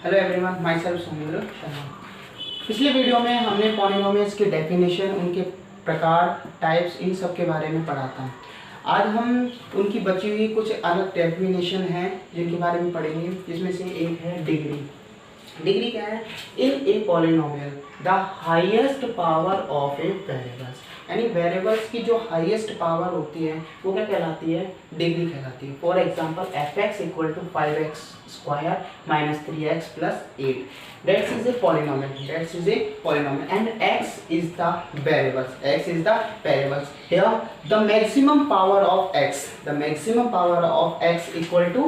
Hello everyone, my self सौम्य शर्मा। पिछले video में हमने पॉलिनोमियल्स की डेफिनेशन, उनके प्रकार, टाइप्स, इन सब के बारे में पढ़ा था। आज हम उनकी बची हुई कुछ अलग डेफिनेशन हैं जिनके बारे में पढ़ेंगे, जिसमें से एक है डिग्री। डिग्री क्या है? In a polynomial the highest power of a variables, यानी वेरिएबल्स की जो हाईएस्ट पावर होती है वो क्या कहलाती है? डिग्री कहलाती है। For example f(x) = 5x square minus 3x plus 8, that is a polynomial, and x is the variables. Here the maximum power of x equal to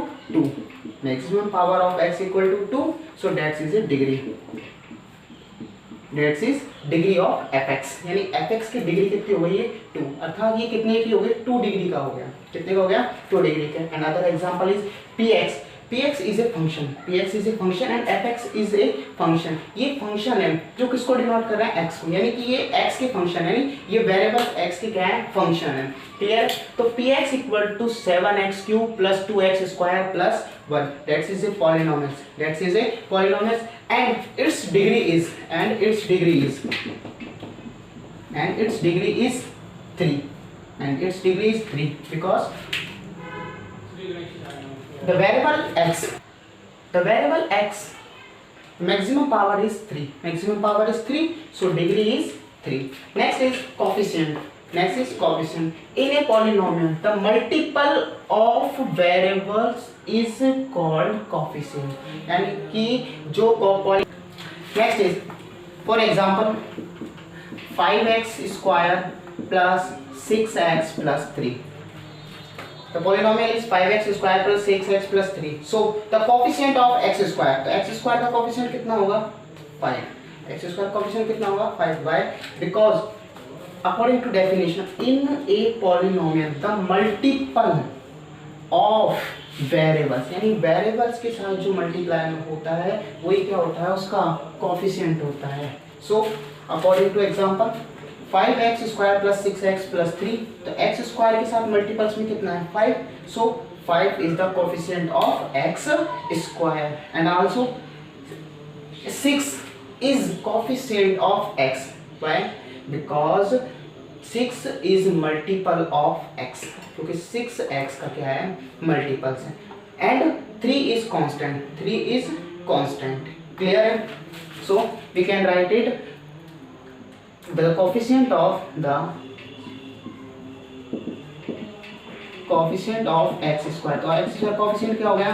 2, so that is a degree, that is degree of fx, यानी fx की degree कितनी हो गई है? 2, अर्थात ये कितने की हो गई? 2 डिग्री का हो गया। कितने का हो गया? 2 डिग्री का। Another example is px is a function and fx is a function। ये फंक्शन है जो किसको डिनोट कर रहा है? x को, यानी कि ये x के फंक्शन है, यानी ये वेरिएबल x के क्या है? फंक्शन है। क्लियर? तो px = 7x³ + 2x² + 1, that is a polynomial, and its degree is 3, because the variable x maximum power is 3, so degree is 3. Next is coefficient. In a polynomial the multiple of variables is called coefficient, यानी कि जो next is for example 5x² plus 6x plus 3. The polynomial is 5x² plus 6x plus 3. So the coefficient of x², तो x² का coefficient कितना होगा? 5. x² coefficient कितना होगा? 5. Why? Because according to definition, in a polynomial the multiple of variables, यानी variables के साथ जो multiply होता है वही क्या होता है? उसका coefficient होता है। So according to example 5x² plus 6x plus 3, तो x² के साथ मल्टीपल्स में कितना है? 5, so 5 is the coefficient of x², and also 6 is coefficient of x. Why? Because 6 is multiple of x, क्योंकि 6x का क्या है? मल्टीपल्स है, and 3 is constant. Clear है? So we can write it the coefficient of x², तो x² coefficient क्या हो गया?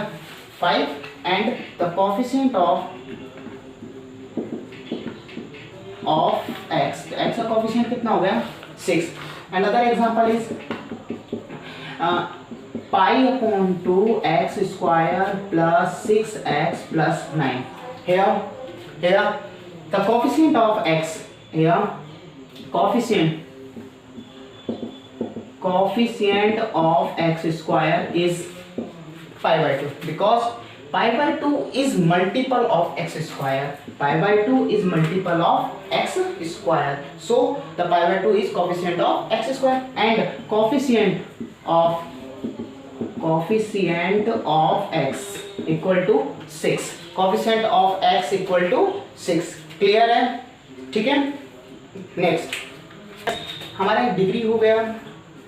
5, and the coefficient of x, तो x का coefficient कितना हो गया? 6. Another example is pi/2x² plus 6x plus 9. Here the coefficient of x, coefficient of x² is pi/2, because pi/2 is multiple of x². So the pi/2 is coefficient of x², and coefficient of x equal to 6. Coefficient of x equal to 6. Clear है? ठीक है। Next हमारा degree हो गया,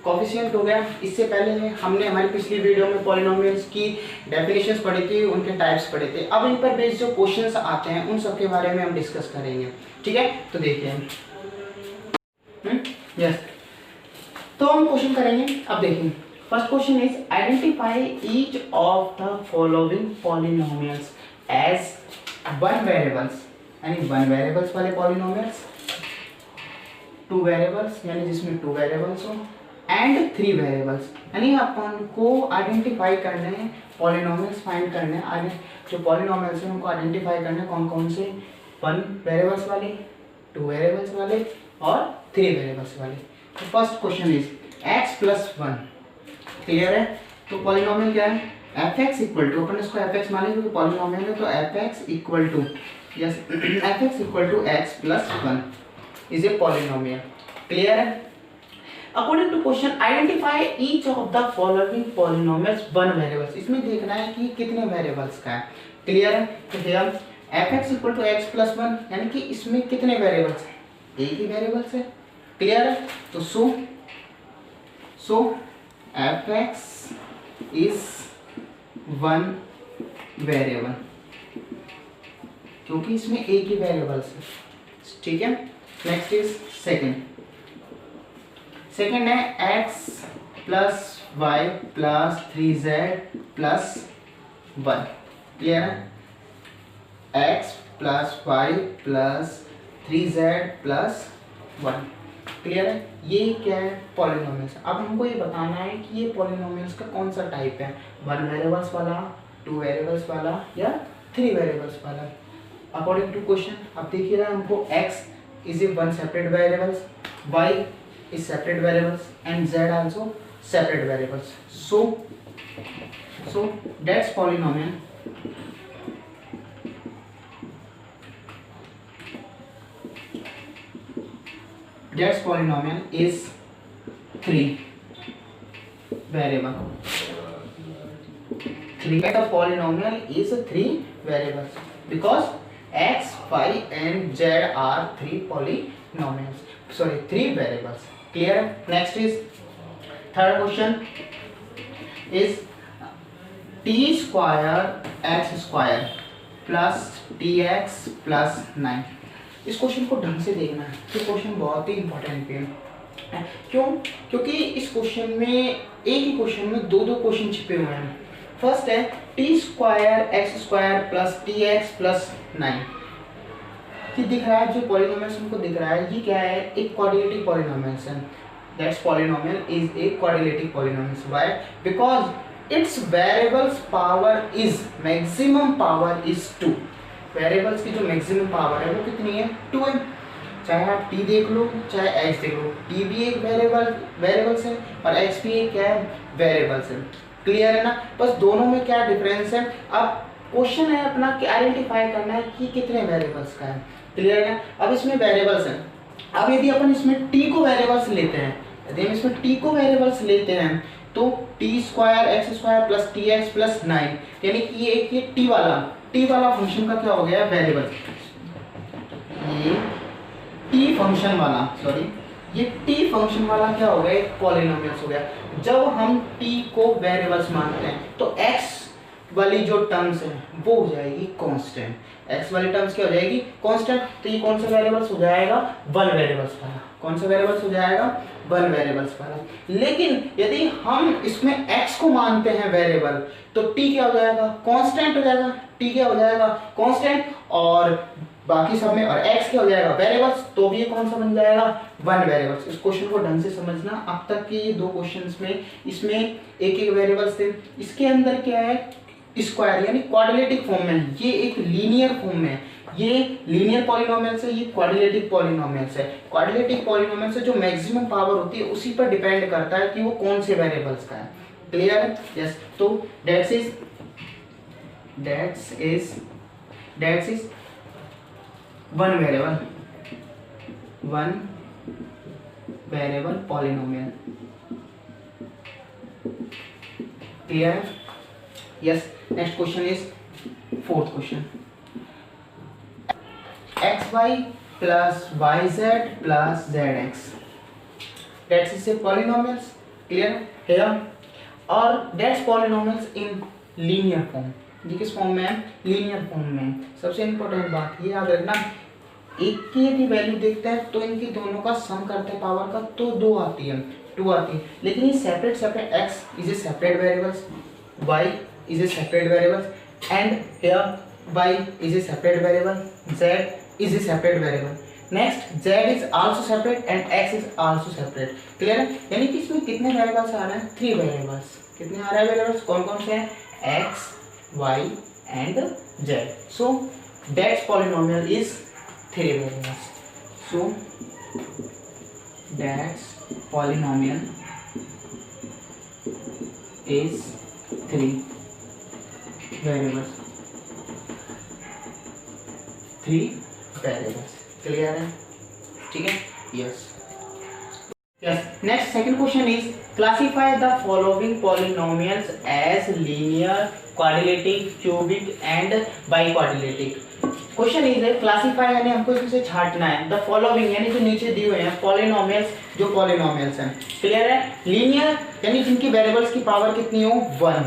coefficient हो गया। इससे पहले हमने हमारी पिछली वीडियो में पॉलिनोमियल्स की डेफिनेशंस पढ़ी थी, उनके टाइप्स पढ़े थे। अब इन पर बेस्ड जो क्वेश्चंस आते हैं उन सब के बारे में हम डिस्कस करेंगे। ठीक है, तो देखिए यस, तो हम क्वेश्चन करेंगे। अब देखिए, first question is identify each of the following polynomials as one variables, यानी वन वेरिएबल्स वाले पॉलिनोमियल्स, टू वेरिएबल्स यानी जिसमें टू वेरिएबल्स हो, एंड थ्री वेरिएबल्स, यानी अपन को आइडेंटिफाई करने हैं, पॉलिनोमियल्स फाइंड करने हैं। जो पॉलिनोमियल्स हैं उनको आइडेंटिफाई करने कौन कौन से? वन वेरिएबल्स वाले, टू वेरिएबल्स वाले और थ्री वेरिएबल्स वाले। तो first question is x + 1। Clear है? तो पॉलिनोमियल क्या है? fx इक्वल टू, अपन इसको fx मान लेंगे क्योंकि पॉलिनोमियल है, तो fx equal to x + 1 is a polynomial. Clear है? According to question, identify each of the following polynomials one variables. इसमें देखना है कि कितने वेरिएबल्स का है। क्लियर है? तो भैया F X equal to X plus one, यानी कि इसमें कितने वेरिएबल्स हैं? एक ही वेरिएबल्स है। क्लियर है? तो so f x is one variable, क्योंकि इसमें एक ही वेरिएबल्स है। ठीक है। नेक्स्ट इज सेकेंड है x plus y plus 3z plus 1। Clear है? X plus y plus 3z plus 1। Clear है? ये क्या है? पॉलिनोमियल्स। अब हमको ये बताना है कि ये पॉलिनोमियल्स का कौन सा टाइप है, 1 वेरिएबल्स वाला, 2 वेरिएबल्स वाला या 3 वेरिएबल्स वाला। अकॉर्डिंग टू क्वेश्चन अब देखिए ना, हमको x is a one separate variables, y is separate variables and z also separate variables. So that's polynomial. That's polynomial is 3 variable. The polynomial is 3 variables because x, y and z are 3 polynomials. Sorry, 3 variables. Clear? Next is third question is t square x square plus tx plus 9। इस question को ढंग से देखना है, ये question बहुत ही important है। क्यों? क्योंकि इस क्वेश्चन में एक ही क्वेश्चन में दो क्वेश्चन छिपे हुए हैं। फर्स्ट है T square x square plus T x plus 9। ये दिख रहा है, जो पॉलिनोमियल्स हमको दिख रहा है, ये क्या है? एक क्वाड्रेटिक पॉलिनोमियल्स है। That's polynomial is a quadratic polynomials. Why? Because it's variables power is maximum power is 2। Variables की जो मैक्सिमम पावर है वो कितनी है? 2 है। चाहे आप t देख लो चाहे x देख लो, t भी एक वेरिएबल्स है और x भी एक क्या है? वेरिएबल्स है। क्लियर है ना? बस दोनों में क्या डिफरेंस है। अब क्वेश्चन है अपना कि आइडेंटिफाई करना है कि कितने वेरिएबल्स का है। क्लियर है ना? अब इसमें वेरिएबल्स हैं। अब यदि अपन इसमें t को वेरिएबल्स लेते हैं, यदि हम इसमें t को वेरिएबल्स लेते हैं तो T square x square plus T x plus 9, यानी कि ये t वाला फंक्शन का क्या हो गया? वेरिएबल। ये t फंक्शन वाला, सॉरी, ये t फंक्शन वाला क्या हो गया? एक पॉलिनोमियल्स हो गया। जब हम t को वेरिएबल्स मानते हैं तो x वाली जो टर्म्स है वो हो जाएगी कांस्टेंट। x वाली टर्म्स क्या हो जाएगी? कांस्टेंट। तो ये कौन सा वेरिएबल्स हो जाएगा? 1 वेरिएबल्स वाला। कौन सा वेरिएबल्स हो जाएगा? 1 वेरिएबल्स वाला। लेकिन यदि हम इसमें x को मानते हैं वेरिएबल तो t क्या हो जाएगा? कांस्टेंट हो जाएगा। t क्या हो जाएगा? कांस्टेंट। और बाकी सब में और x क्या हो जाएगा? वेरिएबल्स। तो भी ये कौन सा बन जाएगा? 1 वेरिएबल्स। इस क्वेश्चन को ढंग से समझना। अब तक के ये 2 क्वेश्चंस में इसमें एक वेरिएबल्स थे, इसके अंदर क्या है? स्क्वायर यानी क्वाड्रेटिक फॉर्म में है। ये एक लीनियर फॉर्म में है। ये लीनियर पॉलिनोमियल्स है, ये क्वाड्रेटिक पॉलिनोमियल्स है। क्वाड्रेटिक पॉलिनोमियल्स से जो मैक्सिमम पावर होती है उसी पर डिपेंड करता है कि वो कौन से वेरिएबल्स का है। क्लियर है? यस। तो that's is 1 variable polynomial. Clear है? Yes. Next question is fourth question, xy plus yz plus zx, that's is a polynomials. Clear है? और that's polynomials in linear form. ये किस फॉर्म में है? लीनियर फॉर्म में। सबसे इंपॉर्टेंट बात ये याद रखना, एक की यदि वैल्यू देखते हैं तो इनकी दोनों का सम करते हैं पावर का तो 2 आती है, 2 आती है। लेकिन ये separate x is a separate variables, y is a separate variable and here y is a separate variable, z is a separate variable. Next z is also separate and x is also separate. Clear है? यानी कि इसमें कितने variables आ रहे हैं? 3 variables. कितने आ रहे हैं वेरिएबल्स? कौन कौन से हैं? x, y and z. So that polynomial is 3 variables. So that polynomial is 3 variables, 3 variables. Clear है? ठीक है? Yes. Yes. Next, second question is classify the following polynomials as linear, quadratic, cubic and biquadratic. Question is है classify यानी हमको इसमें छांटना है the following यानी जो नीचे दिए हुए हैं पॉलिनोमियल्स, जो पॉलिनोमियल्स हैं। क्लियर है? लीनियर यानी जिनकी वेरिएबल्स की पावर कितनी हो 1,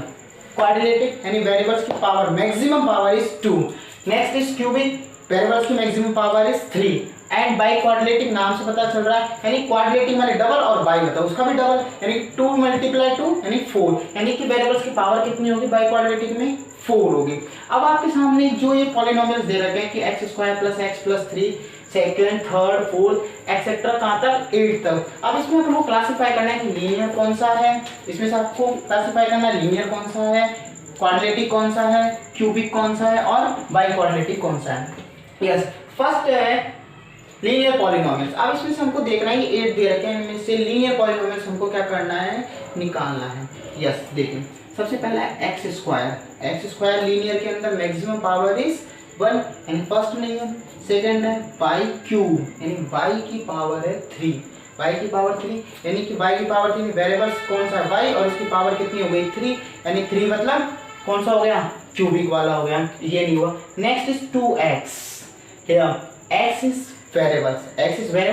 क्वाड्रेटिक यानी वेरिएबल्स की power maximum power is 2, next is cubic variables की maximum power is 3 and biquadratic नाम से पता चल रहा है यानी क्वाड्रेटिक माने डबल और बाई बताओ उसका भी डबल यानी 2 × 2 यानी 4 यानी कि वेरिएबल्स की पावर कितनी होगी बाई क्वाड्रेटिक में 4 होगी। अब आपके सामने जो ये पॉलिनोमियल्स दे रखे हैं कि x² + x + 3 second, third, fourth etcetera कहाँ तक 8 तक। अब इसमें आपको क्लासीफाई करना है कि लीनियर कौन सा है, इसमें से आपको क्लासीफाई करना है लीनियर कौन सा है, क्वाड्रेटिक कौन सा है, क्यूबिक कौन सा है और बाई क्वाड्रेटिक कौन सा है। यस, फर्स्ट है लीनियर पॉलिनोमियल्स। अब इसमें से हमको देखना है ये 8 दे रखे हैं, इनमें से लीनियर पॉलिनोमियल्स हमको क्या करना है, निकालना है। यस, देखिए सबसे पहला है x² लीनियर के अंदर मैक्सिमम पावर इज 1 यानी फर्स्ट नहीं है। सेकंड है y³ यानी y की पावर है 3, y की पावर 3 यानी कि y की पावर 3 वेरिएबल्स कौन सा है y और इसकी पावर कितनी हो गई 3 यानी 3 मतलब कौन सा हो गया क्यूबिक वाला हो गया, ये नहीं हुआ। Next is 2x, here x is variable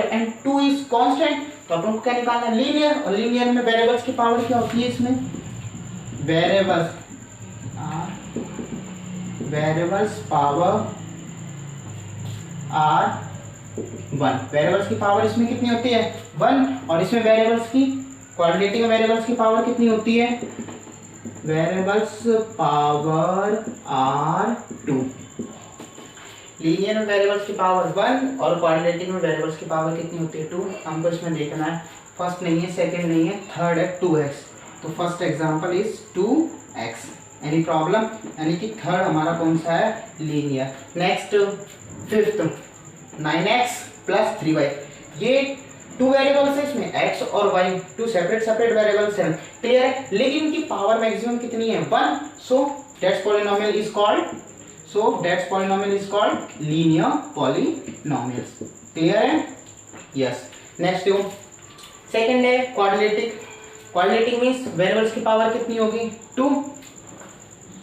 and 2 is constant, तो अपन को क्या निकालना है लीनियर, और लीनियर में वेरिएबल्स की पावर क्या होती है, इसमें वेरिएबल्स पावर आर 1, वेरिएबल्स की पावर इसमें कितनी होती है 1 और इसमें वेरिएबल्स की क्वाड्रेटिक में वेरिएबल्स की पावर कितनी होती है, वेरिएबल्स पावर आर 2। लीनियर में वेरिएबल्स की पावर 1 और क्वाड्रेटिक में वेरिएबल्स की पावर कितनी होती है 2। हमको इसमें देखना है फर्स्ट नहीं है, सेकंड नहीं है, थर्ड है 2x, तो first example is 2x। Any problem, यानी कि थर्ड हमारा कौन सा है linear. Next fifth 9x + 3y, ये 2 वेरिएबल्स है इसमें x और y, 2 सेपरेट वेरिएबल्स हैं। क्लियर है? लेकिन इनकी पावर मैक्सिमम कितनी है 1, so that's polynomial is called linear polynomials. Clear है? यस। नेक्स्ट सेकंड है क्वाड्रेटिक मींस वेरिएबल्स की पावर कितनी होगी 2।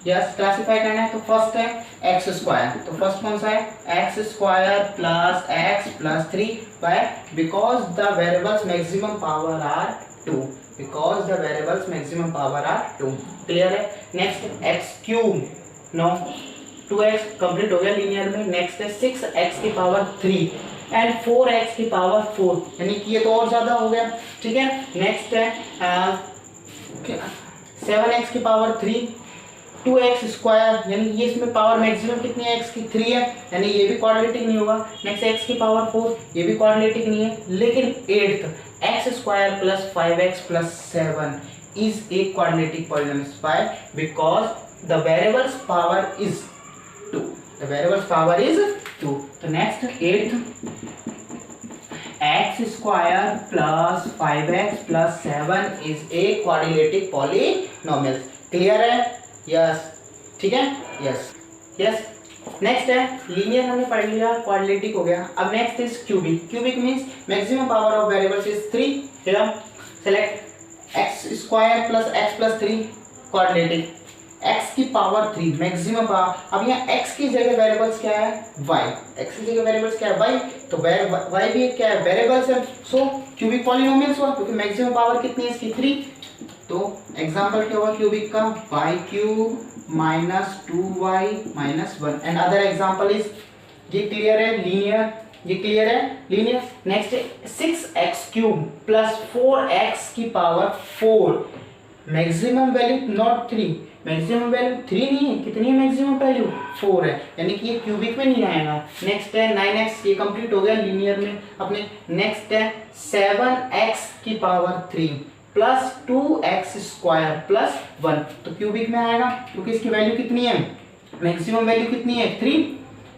यस, क्लासिफाई करना है तो फर्स्ट है x², तो फर्स्ट कौन सा है x² + x + 3 by because the variables maximum power are 2, clear है? Next x³ no 2x complete हो गया लीनियर में। नेक्स्ट है 6x की पावर 3 एंड 4x की पावर 4 यानी कि ये तो और ज्यादा हो गया, ठीक है। नेक्स्ट है 7x की पावर 3, 2x² यानी ये इसमें पावर मैक्सिमम कितनी है x की 3 है यानी ये भी क्वाड्रेटिक नहीं होगा। नेक्स्ट x की पावर 4, ये भी क्वाड्रेटिक नहीं है। लेकिन 8th x² + 5x + 7 is a quadratic polynomial bye because the variables power is 2, तो next 8th x² + 5x + 7 is a quadratic polynomial. Clear है? यस, ठीक है। यस। नेक्स्ट है लीनियर हमने पढ़ लिया, क्वाड्रेटिक हो गया। अब next is cubic means maximum power of variables is 3। Here select x² + x + 3 quadratic, x की पावर 3 मैक्सिमम पावर। अब यहाँ x की जगह वेरिएबल्स क्या है y, x की जगह वेरिएबल्स क्या है y, तो y भी क्या है वेरिएबल्स है, सो क्यूबिक पॉलिनोमियल्स हुआ क्योंकि मैक्सिमम पावर कितनी है इसकी 3। तो एग्जांपल क्या होगा क्यूबिक का y³ - 2y - 1 and other example is, ये क्लियर है लीनियर। नेक्स्ट 6x³ + 4x की power 4 maximum value not 3, maximum value 3 नहीं है, कितनी है मैक्सिमम वैल्यू 4 है यानी कि ये क्यूबिक में नहीं आएगा। नेक्स्ट है 9x, ये कंप्लीट हो गया लीनियर में अपने। नेक्स्ट है 7x की पावर 3 + 2x² + 1, तो क्यूबिक में आएगा क्योंकि इसकी वैल्यू कितनी है, मैक्सिमम वैल्यू कितनी है 3,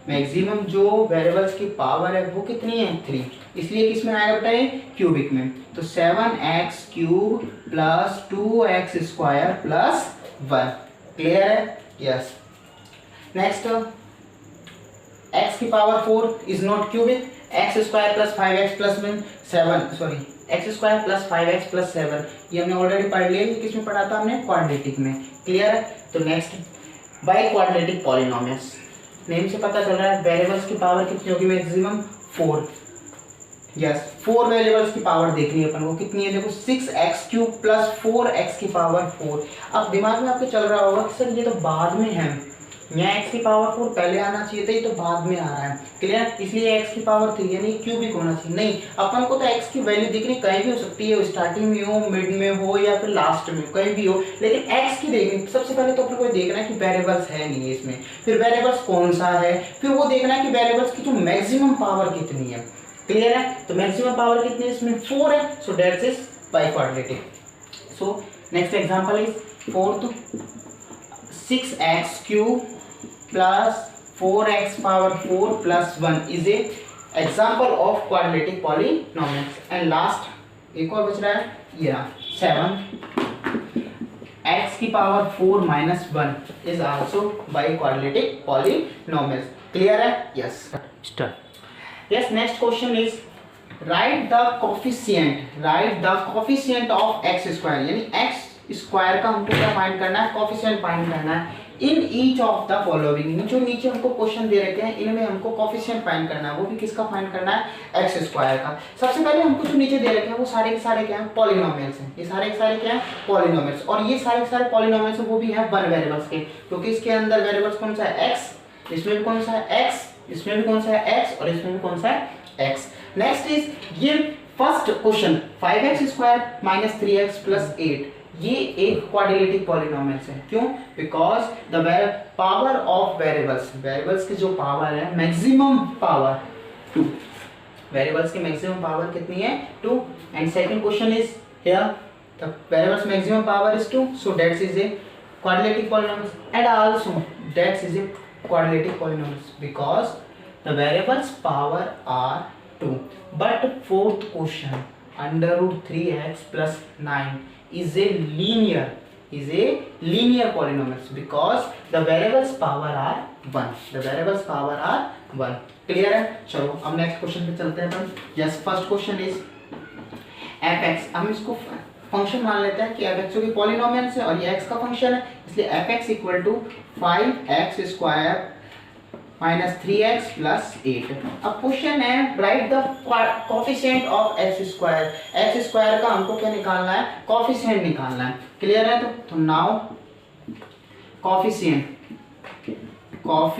मैक्सिमम जो वेरिएबल्स की पावर है वो कितनी है 3, इसलिए किस में आएगा बेटा ये क्यूबिक में। तो 7x³ + 2x² + 1। क्लियर है? यस। नेक्स्ट x की power 4 is not cubic x square plus 5x plus 7, sorry x square plus 5x plus 7, ये हमने ऑलरेडी पढ़ लिया। ये किसमें पढ़ा था हमने? क्वाड्रेटिक में। क्लियर है? तो next by quadratic polynomials, name से पता चल रहा है वेरिएबल्स की पावर कितनी होगी? मैक्सिमम 4। यस, 4 वेरिएबल्स की पावर देखनी है अपन को, कितनी है? देखो 6x³ प्लस 4x की पावर 4। अब दिमाग में आपके चल रहा होगा कि सर ये तो बाद में है, यहाँ x की पावर 4 पहले आना चाहिए था, ये तो बाद में आ रहा है। क्लियर? इसलिए x की पावर 3 यानी क्यूबिक होना चाहिए। नहीं, अपन को तो x की वैल्यू दिखनी कहीं भी हो सकती है, स्टार्टिंग में हो, मिड में हो या फिर लास्ट में, कहीं भी हो, लेकिन x की देखनी। सबसे पहले तो अपन को देखना है कि वेरिएबल्स है नहीं है इसमें, फिर वेरिएबल्स कौन सा है, फिर वो देखना है कि वेरिएबल्स की जो मैक्सिमम पावर कितनी है। क्लियर है? तो मैक्सिमम पावर कितनी है इसमें? 4 है। So that's is biquadratic. So next example is 4th 6x³ plus 4x power 4 plus 1 is a example of quadratic polynomials. And last एक और बच रहा है, ये 7x की power 4 minus 1 is also biquadratic polynomials. Clear है? Yes, start. Yes, next question is write the coefficient of x square, यानी x square का हमको क्या फाइंड करना है? कोफिशिएंट फाइंड करना है in each of the following. जो नीचे हमको क्वेश्चन दे रखे हैं इनमें हमको कोफिशिएंट फाइंड करना है, वो भी किसका फाइंड करना है? एक्स स्क्वायर का। सबसे पहले हमको जो नीचे दे रखे हैं वो सारे के सारे क्या हैं? पॉलिनोमियल्स हैं। ये सारे के सारे क्या हैं? पॉलिनोमियल्स। और ये सारे के सारे पॉलिनोमियल्स वो भी हैं 1 वेरिएबल्स के, क्योंकि इसके अंदर वेरिएबल्स कौन सा है? x, इसमें भी कौन सा है? x, इसमें भी कौन सा है? x, और इसमें भी कौन सा है? x। नेक्स्ट इज ये first question 5x² minus 3x plus 8, ये एक क्वाड्रेटिक पॉलिनोमियल है। क्यों? Because the power of variables की जो पावर है मैक्सिमम पावर 2, वेरिएबल्स की मैक्सिमम पावर कितनी है? 2। And second question is here the variables maximum power is 2, so that is a quadratic polynomial. And also that is A quadratic polynomials because the variables power are 2. But fourth question under root 3x plus 9 is a linear polynomials because the variables power are 1. The variables power are 1. Clear है? चलो अब next question पे चलते हैं अपन। Yes, first question is fx। हम इसको function मान लेते हैं कि fx जो कि पॉलिनोमियल है और ये x का फंक्शन है, इसलिए fx equal to 5x² minus 3x plus 8। अब क्वेश्चन है right the coefficient of x²। x² का हमको क्या निकालना है? कोफिशिएंट निकालना है। क्लियर है? तो नाउ कोफिशिएंट ऑफ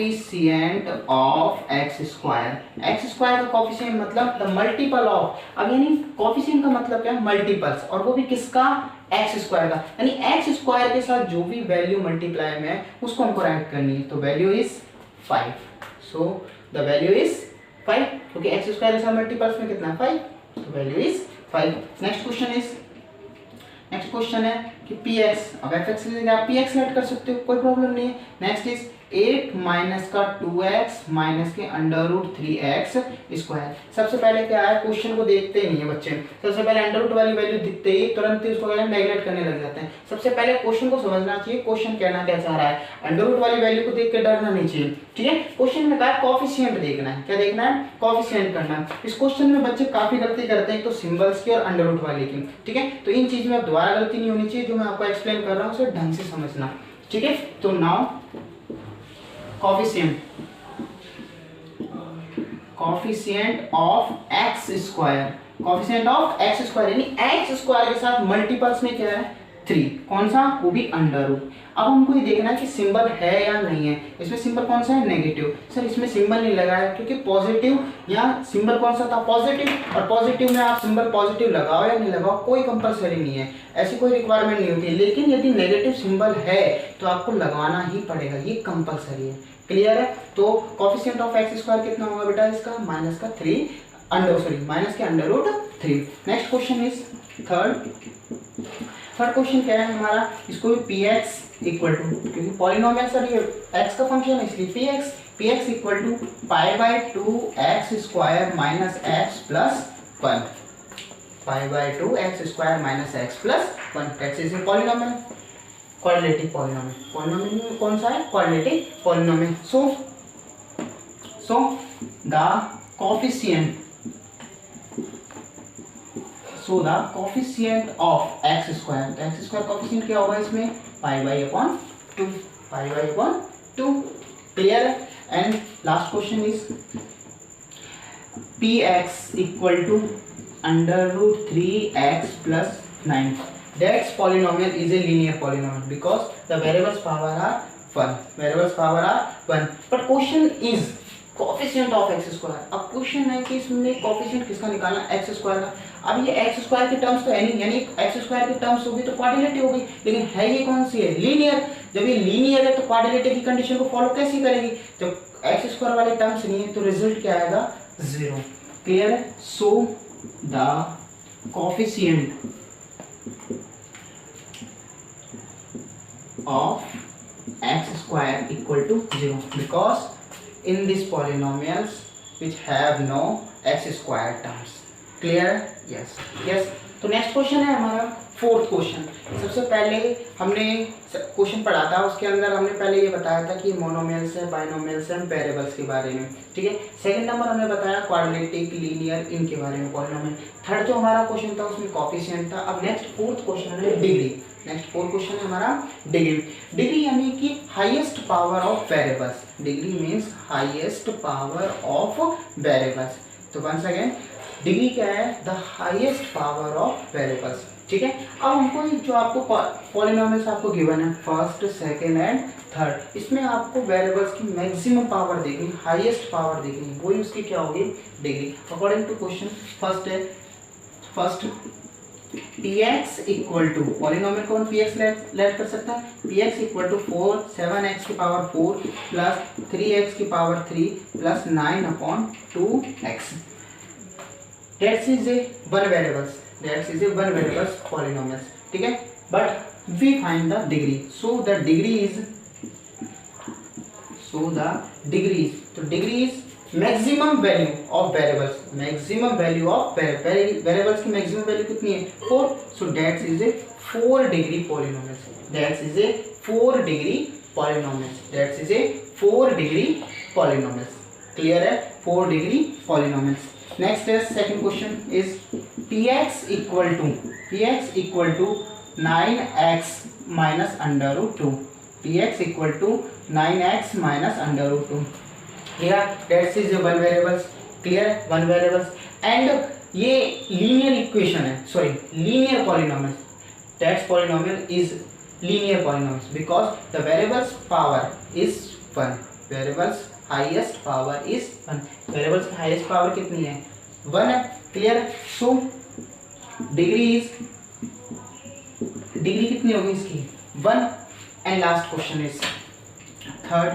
x² का कोफिशिएंट मतलब द मल्टीपल ऑफ। अब यानी कोफिशिएंट का मतलब क्या है? मल्टीपल्स, और वो भी किसका? x² का। यानी x² के साथ जो भी वैल्यू मल्टीप्लाई में है उसको हमको राइट करनी है। तो value is 5, so the value is 5, क्योंकि x² के साथ मल्टीपल्स में कितना है? 5, तो वैल्यू इज 5। नेक्स्ट क्वेश्चन है कि px, अब fx से आप px ऐड कर सकते हो, कोई प्रॉब्लम नहीं है। नेक्स्ट इज 8 माइनस का 2x माइनस के √3x²। सबसे पहले क्या है? क्वेश्चन को देखते ही नहीं है बच्चे, सबसे पहले अंडर रूट वाली वैल्यू दिखते ही तुरंत ही उसको नेगलेक्ट करने लग जाते हैं। सबसे पहले क्वेश्चन को समझना चाहिए, क्वेश्चन कहना क्या चाह रहा है। अंडर रूट वाली वैल्यू को देख के डरना नहीं चाहिए, ठीक है? क्वेश्चन में कहा कोफिशिएंट देखना है। क्या देखना है? कोफिशिएंट करना है। इस क्वेश्चन में बच्चे काफी गलती करते हैं, तो सिंबल्स की और अंडर रूट वाली की, ठीक है? तो इन चीज में अब दोबारा गलती नहीं होनी चाहिए, जो मैं आपको एक्सप्लेन कर रहा हूँ उसे ढंग से समझना, ठीक है? तो now coefficient of x², coefficient of x² यानी x² के साथ मल्टीपल्स में क्या है? 3, कौन सा? वो भी अंडर रूट। अब हमको ये देखना है कि सिंबल है या नहीं है। इसमें सिंबल कौन सा है? नेगेटिव। सर इसमें सिंबल नहीं लगा है क्योंकि पॉजिटिव, यहाँ सिंबल कौन सा था? पॉजिटिव, और पॉजिटिव में आप सिंबल पॉजिटिव लगाओ या नहीं लगाओ कोई कंपलसरी नहीं है, ऐसी कोई रिक्वायरमेंट नहीं होती। लेकिन यदि नेगेटिव सिंबल है तो आपको लगाना ही पड़ेगा, ये कंपलसरी है। क्लियर है? तो कोफिशिएंट ऑफ x² कितना होगा बेटा इसका? माइनस का 3 माइनस के √3। Next question is third question क्या है हमारा? इसको भी px इक्वल टू, क्योंकि पॉलिनोमियल सर ये x का फंक्शन है इसलिए px equal to π/2x² minus x plus 1, π/2x² minus x plus 1। That is a polynomial, quadratic polynomial कौन सा है? Quadratic polynomial. So the coefficient, so the coefficient of x square, तो x square coefficient क्या होगा इसमें, pi by upon two, pi by upon two, clear है। And last question is px equal to under root 3x plus 9. That polynomial is a linear polynomial because the variables power are 1. Variables power are 1. But question is coefficient of x square. अब question है कि इसमें coefficient किसका निकालना, x square का। अब ये x square की टर्म्स तो है नहीं, यानी x स्क्वायर की टर्म्स होगी तो क्वाड्रिलेटरल हो गई, लेकिन है ये कौन सी है, लीनियर। जब ये लीनियर है तो क्वाड्रिलेटरल की कंडीशन को फॉलो कैसे करेगी, जब x स्क्वायर वाले टर्म्स नहीं है तो रिजल्ट क्या आएगा, 0। क्लियर है। So the coefficient of x square equal to 0 because in these polynomials which have no x square terms. Clear? Yes. Yes. तो नेक्स्ट क्वेश्चन है हमारा फोर्थ क्वेश्चन। सबसे पहले हमने क्वेश्चन पढ़ा था, उसके अंदर हमने पहले ये बताया था कि मोनोमियल्स है, बाइनोमियल्स है, वेरिएबल्स के बारे में, ठीक है। सेकंड नंबर हमने बताया क्वाड्रेटिक, लीनियर, इनके बारे में, पॉलिनोमियल। थर्ड जो हमारा क्वेश्चन था उसमें कोफिशिएंट था। अब नेक्स्ट फोर्थ क्वेश्चन है डिग्री। नेक्स्ट फोर्थ क्वेश्चन है हमारा डिग्री। डिग्री यानी कि highest power of variables. Degree means highest power of variables. तो वंस अगेन डिग्री क्या है, the highest power of variables, ठीक है। अब हमको जो आपको पॉलिनोमियल्स आपको गिवन है फर्स्ट, सेकंड एंड थर्ड, इसमें आपको वेरिएबल्स की मैक्सिमम पावर देखनी, हाईएस्ट पावर देखनी, वही उसकी क्या होगी, degree. According to question first है, first px equal to, polynomial को हम px लेट कर सकता है, px इक्वल टू 4 7x की पावर 4 प्लस 3x की power 3 plus 9 upon 2x। That is a one variables. That is a one variables polynomials. ठीक है। But we find the degree. So the degree is. So the degree is. तो degree is maximum value of variables. Maximum value of variables की maximum value कितनी है, 4. So that is a 4 degree polynomials. That is a 4 degree polynomials. That is a 4 degree polynomials. Clear है, 4 degree polynomials. Next is second question is px equal to 9x minus under root 2. Px equal to 9x minus under root 2. Here that is one variables. Clear, one variables. And ये linear equation है, sorry, linear polynomial. That polynomial is linear polynomial because the variables power is 1. Variables highest power is 1। Variables की highest power कितनी है, 1 है। Clear है। So degree कितनी होगी इसकी, 1। And last question is third,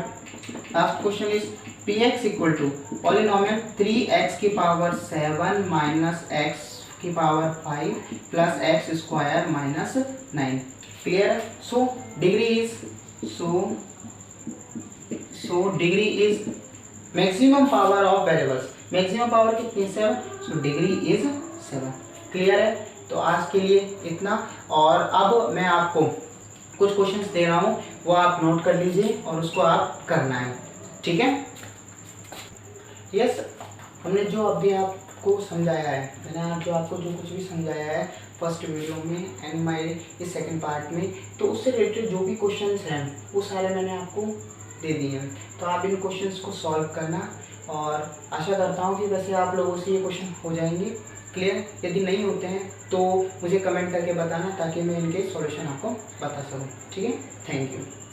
last question is px equal to polynomial 3x की power 7 minus x की power 5 plus x square minus 9। Clear है। So degree is so degree is maximum power of variables. maximum power कितनी, 7. so degree is 7. Clear है। तो आज के लिए इतना, और अब मैं आपको कुछ क्वेश्चंस दे रहा हूँ, वो आप नोट कर लीजिए और उसको आप करना है, ठीक है। यस, हमने जो अभी आपको समझाया है, मैंने जो आपको जो कुछ भी समझाया है फर्स्ट वीडियो में एंड माय इस सेकंड पार्ट में, तो उससे रिलेटेड जो भी क्वेश्चंस हैं वो सारे मैंने आपको दे दिए हैं। तो आप इन क्वेश्चंस को सॉल्व करना, और आशा करता हूँ कि वैसे आप लोगों से ये क्वेश्चन हो जाएंगे क्लियर। यदि नहीं होते हैं तो मुझे कमेंट करके बताना ताकि मैं इनके सॉल्यूशन आपको बता सकूँ, ठीक है। Thank you.